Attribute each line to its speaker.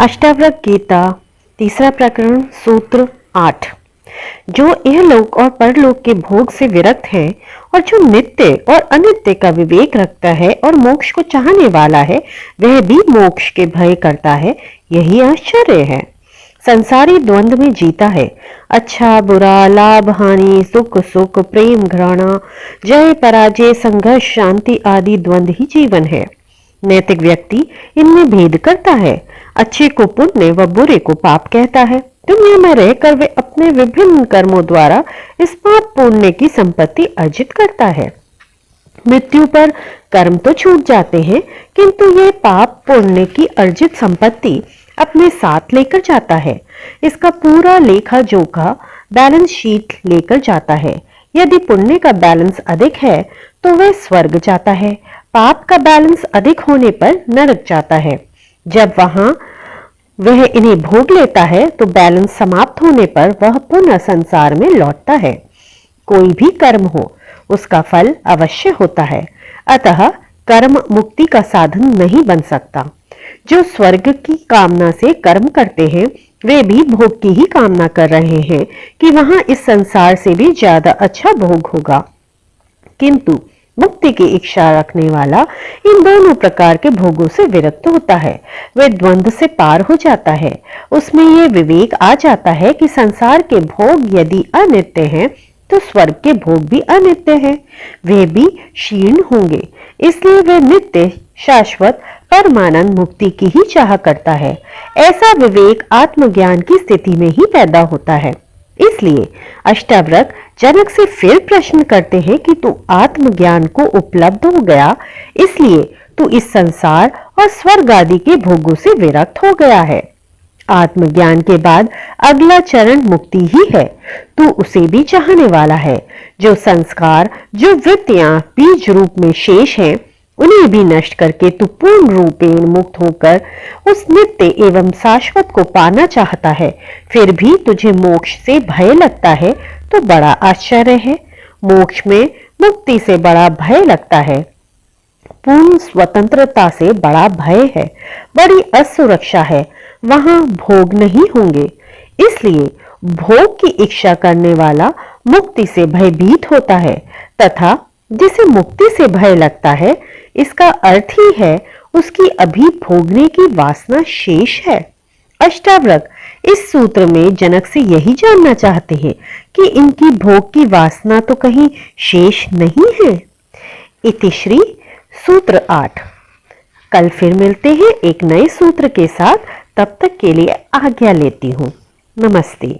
Speaker 1: अष्टावक्र गीता तीसरा प्रकरण सूत्र 8। जो इहलोक और परलोक के भोग से विरक्त है और जो नित्य और अनित्य का विवेक रखता है और मोक्ष को चाहने वाला है, वह भी मोक्ष के भय करता है। यही आश्चर्य है। संसारी द्वंद्व में जीता है। अच्छा बुरा, लाभ हानि, सुख सुख, प्रेम घृणा, जय पराजय, संघर्ष शांति आदि द्वंद्व ही जीवन है। नैतिक व्यक्ति इनमें भेद करता है। अच्छे को पुण्य व बुरे को पाप कहता है। दुनिया में रहकर वे अपने विभिन्न कर्मों द्वारा इस पाप पुण्य की संपत्ति अर्जित करता है। मृत्यु पर कर्म तो छूट जाते हैं, किंतु ये पाप पुण्य की अर्जित संपत्ति अपने साथ लेकर जाता है। इसका पूरा लेखा जोखा बैलेंस शीट लेकर जाता है। यदि पुण्य का बैलेंस अधिक है तो वह स्वर्ग जाता है, पाप का बैलेंस अधिक होने पर नरक जाता है। जब वहां वह इन्हें भोग लेता है तो बैलेंस समाप्त होने पर वह पुनः संसार में लौटता है। कोई भी कर्म हो, उसका फल अवश्य होता है। अतः कर्म मुक्ति का साधन नहीं बन सकता। जो स्वर्ग की कामना से कर्म करते हैं, वे भी भोग की ही कामना कर रहे हैं कि वहां इस संसार से भी ज्यादा अच्छा भोग होगा। किंतु मुक्ति की इच्छा रखने वाला इन दोनों प्रकार के भोगों से विरक्त होता है। वे द्वंद्व से पार हो जाता है। उसमें यह विवेक आ जाता है कि संसार के भोग यदि अनित्य हैं, तो स्वर्ग के भोग भी अनित्य हैं। वे भी क्षीण होंगे। इसलिए वे नित्य शाश्वत परमानंद मुक्ति की ही चाह करता है। ऐसा विवेक आत्मज्ञान की स्थिति में ही पैदा होता है। इसलिए अष्टावक्र जनक से फिर प्रश्न करते हैं कि तू आत्मज्ञान को उपलब्ध हो गया, इसलिए तू इस संसार और स्वर्ग आदि के भोगों से विरक्त हो गया है। आत्मज्ञान के बाद अगला चरण मुक्ति ही है। तू उसे भी चाहने वाला है। जो संस्कार, जो वृत्तियां बीज रूप में शेष हैं, उन्हें भी नष्ट करके तू पूर्ण रूपेण मुक्त होकर उस नित्य एवं शाश्वत को पाना चाहता है। फिर भी तुझे मोक्ष से भय लगता है तो बड़ा आश्चर्य है। मोक्ष में मुक्ति से बड़ा भय लगता है। पूर्ण स्वतंत्रता से बड़ा भय है। बड़ी असुरक्षा है। वहां भोग नहीं होंगे। इसलिए भोग की इच्छा करने वाला मुक्ति से भयभीत होता है, तथा जिसे मुक्ति से भय लगता है, इसका अर्थ ही है उसकी अभी भोगने की वासना शेष है। अष्टावक्र इस सूत्र में जनक से यही जानना चाहते हैं कि इनकी भोग की वासना तो कहीं शेष नहीं है। इतिश्री सूत्र 8। कल फिर मिलते हैं एक नए सूत्र के साथ। तब तक के लिए आज्ञा लेती हूँ। नमस्ते।